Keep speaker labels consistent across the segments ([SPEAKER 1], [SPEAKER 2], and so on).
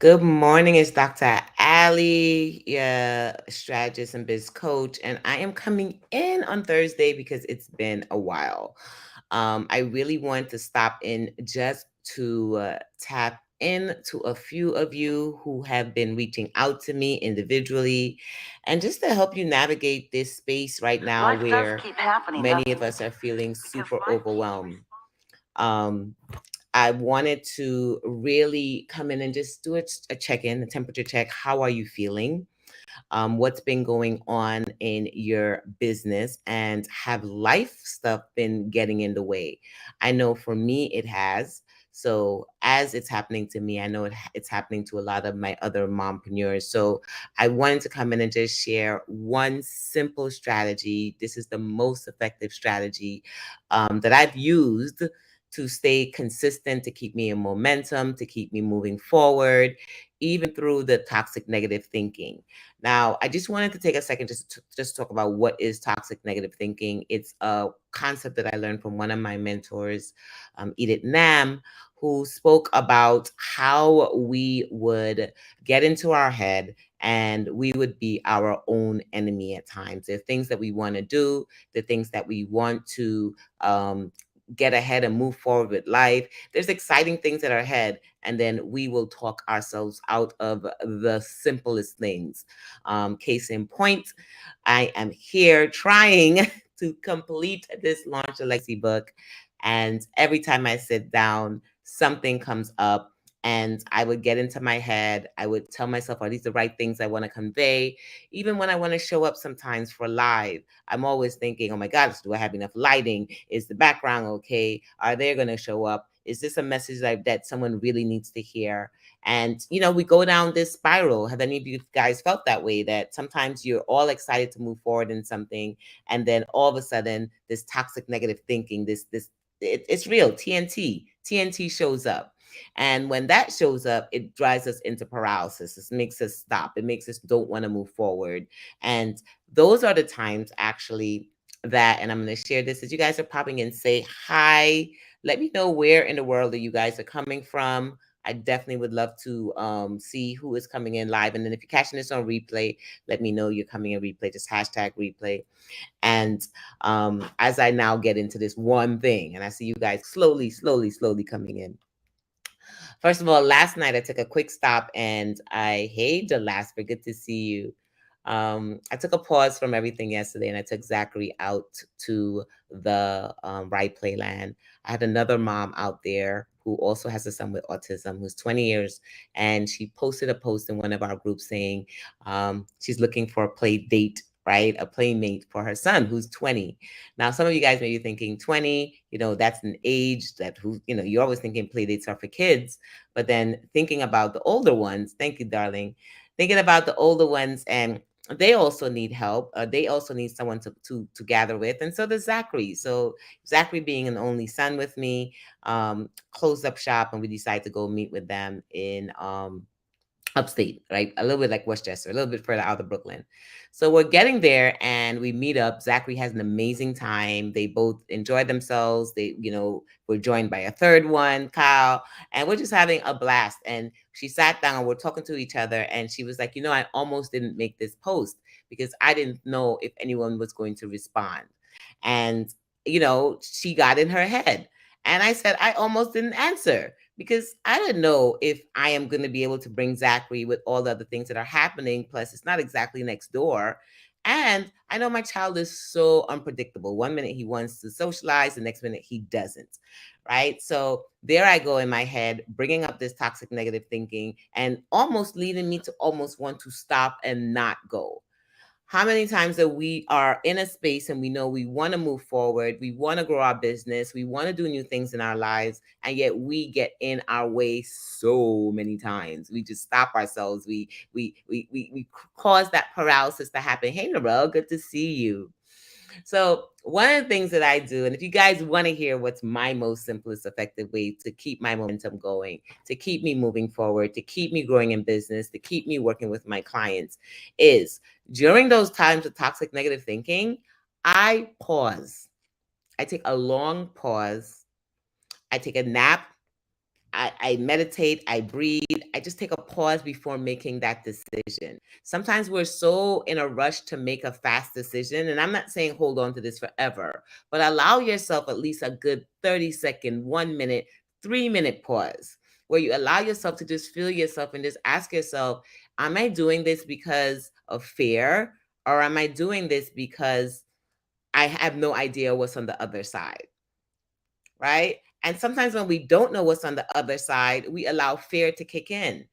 [SPEAKER 1] Good morning, it's Dr. Ali, yeah, strategist and biz coach, and I am coming in on Thursday because it's been a while. I really want to stop in just to tap into a few of you who have been reaching out to me individually, and just to help you navigate this space right now
[SPEAKER 2] Life does
[SPEAKER 1] where
[SPEAKER 2] keep happening,
[SPEAKER 1] many
[SPEAKER 2] doesn't
[SPEAKER 1] of
[SPEAKER 2] it?
[SPEAKER 1] us are feeling
[SPEAKER 2] Because
[SPEAKER 1] super
[SPEAKER 2] life keeps
[SPEAKER 1] overwhelmed. Um, I wanted to really come in and just do a check in, a temperature check. How are you feeling? What's been going on in your business? And have life stuff been getting in the way? I know for me, it has. So as it's happening to me, I know it's happening to a lot of my other mompreneurs. So I wanted to come in and just share one simple strategy. This is the most effective strategy that I've used to stay consistent, to keep me in momentum, to keep me moving forward, even through the toxic negative thinking. Now, I just wanted to take a second just talk about what is toxic negative thinking. It's a concept that I learned from one of my mentors, Edith Nam, who spoke about how we would get into our head and we would be our own enemy at times. There are things that we want to do, the things that we want to get ahead and move forward with life. There's exciting things that are ahead, and then we will talk ourselves out of the simplest things. Case in point, I am here trying to complete this Launch a Legacy book. And every time I sit down, something comes up. And I would get into my head. I would tell myself, are these the right things I want to convey? Even when I want to show up sometimes for live, I'm always thinking, oh my God, do I have enough lighting? Is the background okay? Are they going to show up? Is this a message that someone really needs to hear? And, we go down this spiral. Have any of you guys felt that way? That sometimes you're all excited to move forward in something, and then all of a sudden, this toxic negative thinking, it's real. TNT shows up. And when that shows up, it drives us into paralysis. It makes us stop. It makes us don't want to move forward. And those are the times actually that, and I'm going to share this as you guys are popping in, say hi. Let me know where in the world that you guys are coming from. I definitely would love to see who is coming in live. And then if you're catching this on replay, let me know you're coming in replay. Just hashtag replay. And as I now get into this one thing, and I see you guys slowly coming in. First of all, last night I took a quick stop, and hey, Delasper, good to see you. I took a pause from everything yesterday, and I took Zachary out to the Right Playland. I had another mom out there who also has a son with autism who's 20 years, and she posted a post in one of our groups saying she's looking for a play date, right? A playmate for her son who's 20. Now, some of you guys may be thinking 20, that's an age that you're always thinking play dates are for kids, but then thinking about the older ones, thank you, darling, thinking about the older ones, and they also need help. They also need someone to gather with, and so does Zachary. So Zachary, being an only son with me, closed up shop, and we decided to go meet with them in upstate, right? A little bit like Westchester, a little bit further out of Brooklyn. So we're getting there and we meet up. Zachary has an amazing time. They both enjoy themselves. We're joined by a third one, Kyle, and we're just having a blast. And she sat down and we're talking to each other, and she was like, I almost didn't make this post because I didn't know if anyone was going to respond. And, she got in her head. And I said, I almost didn't answer because I don't know if I am going to be able to bring Zachary with all the other things that are happening. Plus, it's not exactly next door. And I know my child is so unpredictable. One minute he wants to socialize, the next minute he doesn't. Right. So there I go in my head, bringing up this toxic negative thinking and almost leading me to almost want to stop and not go. How many times that we are in a space and we know we want to move forward, we want to grow our business, we want to do new things in our lives, and yet we get in our way so many times. We just stop ourselves. We cause that paralysis to happen. Hey, Narelle, good to see you. So one of the things that I do, and if you guys want to hear what's my most simplest, effective way to keep my momentum going, to keep me moving forward, to keep me growing in business, to keep me working with my clients, is during those times of toxic negative thinking, I pause. I take a long pause. I take a nap. I meditate, I breathe, I just take a pause before making that decision. Sometimes we're so in a rush to make a fast decision, and I'm not saying hold on to this forever, but allow yourself at least a good 30-second, 1 minute, 3 minute pause where you allow yourself to just feel yourself and just ask yourself, am I doing this because of fear, or am I doing this because I have no idea what's on the other side? Right? And sometimes when we don't know what's on the other side, we allow fear to kick in.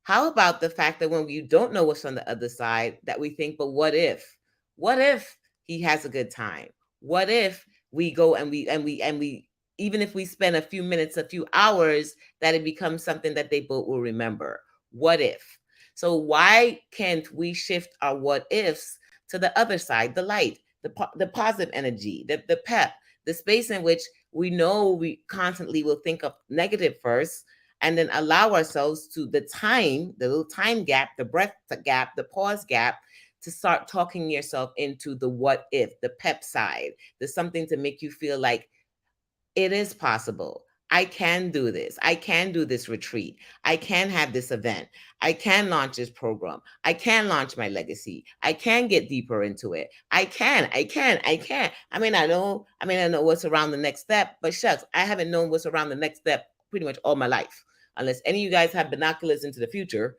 [SPEAKER 1] How about the fact that when you don't know what's on the other side, that we think, but what if? What if he has a good time? What if we go and we even if we spend a few minutes, a few hours, that it becomes something that they both will remember? What if? So why can't we shift our what ifs to the other side, the light, the positive energy, the pep, the space in which we know we constantly will think of negative first, and then allow ourselves to the time, the little time gap, the breath gap, the pause gap, to start talking yourself into the what if, the pep side. There's something to make you feel like it is possible. I can do this. I can do this retreat. I can have this event. I can launch this program. I can launch my legacy. I can get deeper into it. I can. I mean, I may not know what's around the next step, but shucks, I haven't known what's around the next step pretty much all my life. Unless any of you guys have binoculars into the future,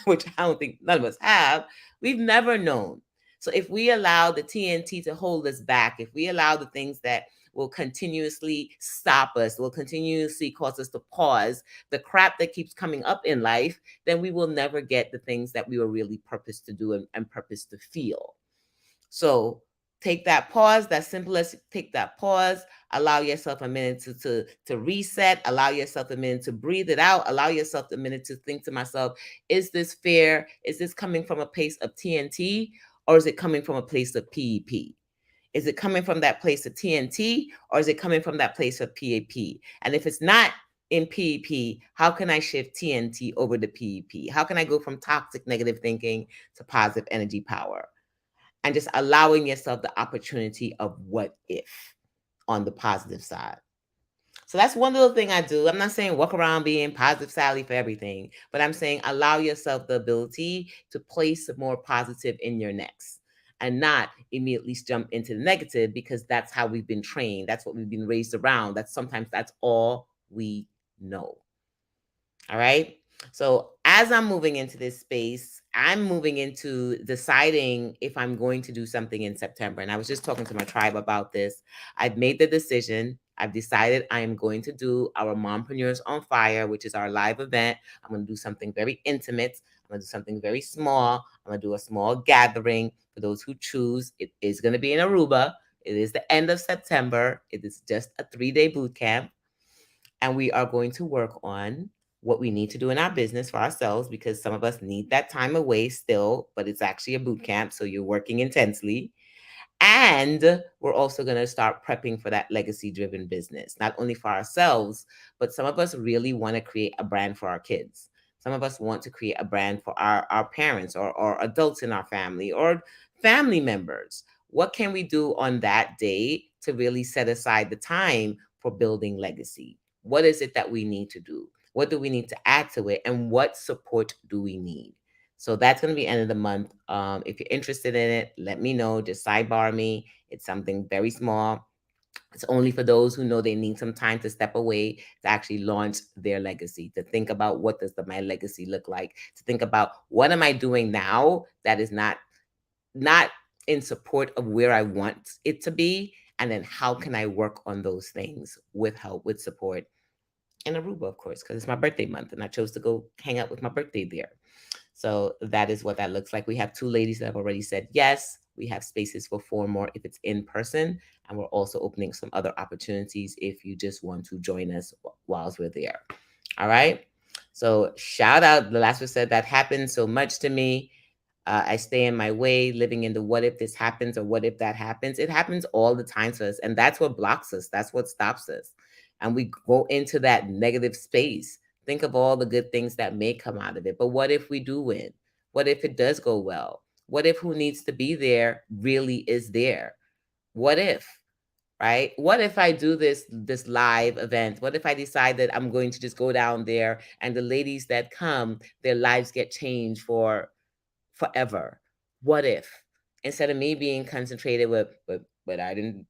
[SPEAKER 1] which I don't think none of us have, we've never known. So if we allow the TNT to hold us back, if we allow the things that will continuously stop us, will continuously cause us to pause, the crap that keeps coming up in life, then we will never get the things that we were really purposed to do and purposed to feel. So take that pause, that simple as take that pause, allow yourself a minute to reset, allow yourself a minute to breathe it out, allow yourself a minute to think to myself, is this fair? Is this coming from a place of TNT, or is it coming from a place of PEP? Is it coming from that place of TNT, or is it coming from that place of PAP? And if it's not in PEP, how can I shift TNT over to PEP? How can I go from toxic negative thinking to positive energy power? And just allowing yourself the opportunity of what if on the positive side. So that's one little thing I do. I'm not saying walk around being positive Sally for everything, but I'm saying allow yourself the ability to place more positive in your next and not immediately jump into the negative, because that's how we've been trained. That's what we've been raised around. That's all we know. All right. So as I'm moving into this space, I'm moving into deciding if I'm going to do something in September. And I was just talking to my tribe about this. I've made the decision. I've decided I am going to do our Mompreneurs on Fire, which is our live event. I'm going to do something very intimate. I'm going to do something very small. I'm going to do a small gathering for those who choose. It is going to be in Aruba. It is the end of September. It is just a 3-day boot camp. And we are going to work on what we need to do in our business for ourselves, because some of us need that time away still, but it's actually a boot camp. So you're working intensely. And we're also going to start prepping for that legacy driven business, not only for ourselves, but some of us really want to create a brand for our kids. Some of us want to create a brand for our parents or adults in our family or family members. What can we do on that day to really set aside the time for building legacy? What is it that we need to do? What do we need to add to it? And what support do we need? So that's going to be end of the month. If you're interested in it, let me know. Just sidebar me. It's something very small. It's only for those who know they need some time to step away to actually launch their legacy, to think about what does my legacy look like, to think about what am I doing now that is not in support of where I want it to be, and then how can I work on those things with help, with support, in Aruba, of course, because it's my birthday month and I chose to go hang out with my birthday there. So that is what that looks like. We have 2 ladies that have already said yes. We have spaces for 4 more if it's in person. And we're also opening some other opportunities if you just want to join us whilst we're there. All right. So shout out. The last one said that happened so much to me. I stay in my way, living in the what if this happens or what if that happens. It happens all the time to us. And that's what blocks us. That's what stops us. And we go into that negative space. Think of all the good things that may come out of it. But what if we do win? What if it does go well? What if who needs to be there really is there? What if? right? What if I do this live event? What if I decide that I'm going to just go down there and the ladies that come, their lives get changed for forever? What if, instead of me being concentrated with, but I didn't,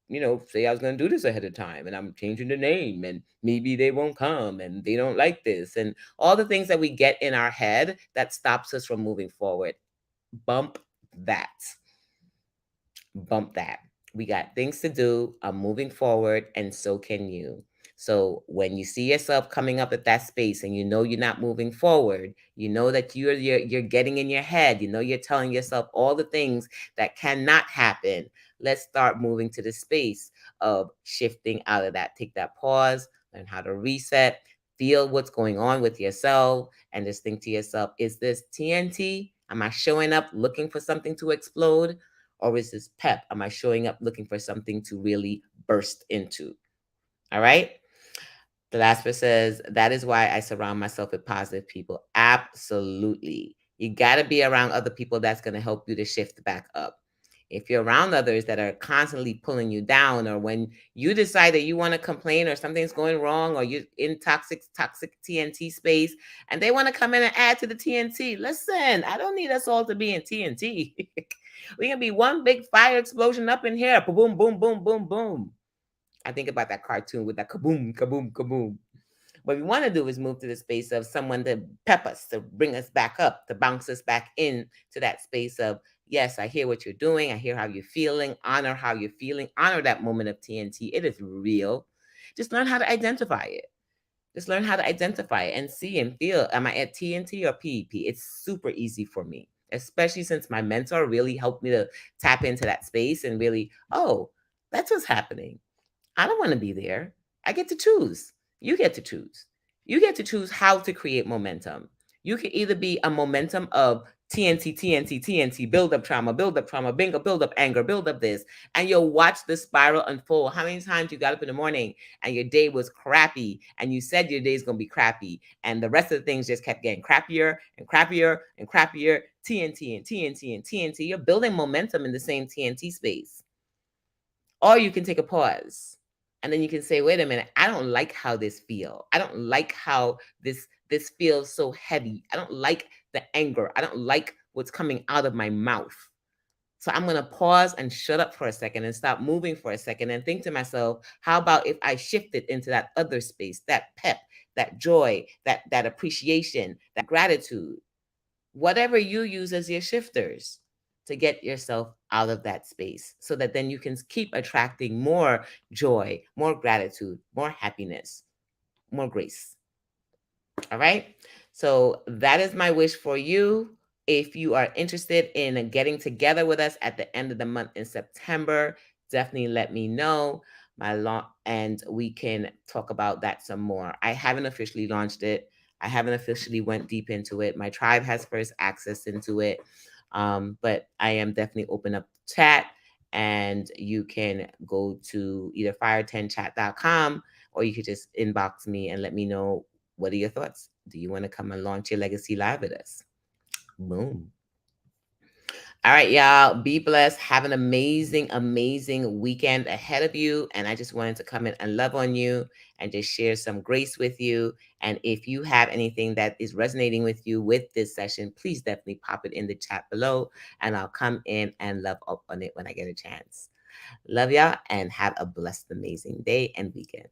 [SPEAKER 1] say I was going to do this ahead of time, and I'm changing the name, and maybe they won't come, and they don't like this, and all the things that we get in our head that stops us from moving forward. Bump that. Bump that. We got things to do. I'm moving forward, and so can you. So when you see yourself coming up at that space and you know you're not moving forward, you know that you're getting in your head, you know you're telling yourself all the things that cannot happen. Let's start moving to the space of shifting out of that. Take that pause, learn how to reset, feel what's going on with yourself, and just think to yourself, is this TNT? Am I showing up looking for something to explode? Or is this pep? Am I showing up looking for something to really burst into? All right. The last bit says, that is why I surround myself with positive people. Absolutely. You got to be around other people that's going to help you to shift back up. If you're around others that are constantly pulling you down, or when you decide that you want to complain or something's going wrong, or you're in toxic TNT space and they want to come in and add to the TNT, listen, I don't need us all to be in TNT. We can be one big fire explosion up in here. Boom, boom, boom, boom, boom. I think about that cartoon with that kaboom, kaboom, kaboom. What we want to do is move to the space of someone to pep us, to bring us back up, to bounce us back in to that space of, yes, I hear what you're doing. I hear how you're feeling. Honor how you're feeling. Honor that moment of TNT. It is real. Just learn how to identify it. Just learn how to identify it and see and feel. Am I at TNT or PEP? It's super easy for me, especially since my mentor really helped me to tap into that space and really, oh, that's what's happening. I don't want to be there. I get to choose. You get to choose. You get to choose how to create momentum. You can either be a momentum of TNT, TNT, TNT, build up trauma, bingo, build up anger, build up this, and you'll watch the spiral unfold. How many times you got up in the morning and your day was crappy, and you said your day's gonna be crappy, and the rest of the things just kept getting crappier and crappier and crappier, TNT and TNT and TNT. You're building momentum in the same TNT space. Or you can take a pause and then you can say, wait a minute, I don't like how this feels. I don't like how this feels so heavy. I don't like the anger. I don't like what's coming out of my mouth. So I'm going to pause and shut up for a second and stop moving for a second and think to myself, how about if I shifted into that other space, that pep, that joy, that appreciation, that gratitude, whatever you use as your shifters to get yourself out of that space, so that then you can keep attracting more joy, more gratitude, more happiness, more grace. All right. So that is my wish for you. If you are interested in getting together with us at the end of the month in September, definitely let me know. And we can talk about that some more. I haven't officially launched it. I haven't officially went deep into it. My tribe has first access into it. But I am definitely open up chat, and you can go to either fire10chat.com, or you could just inbox me and let me know, what are your thoughts? Do you want to come and launch your legacy live with us? Boom. All right, y'all. Be blessed. Have an amazing, amazing weekend ahead of you. And I just wanted to come in and love on you and just share some grace with you. And if you have anything that is resonating with you with this session, please definitely pop it in the chat below, and I'll come in and love up on it when I get a chance. Love y'all, and have a blessed, amazing day and weekend.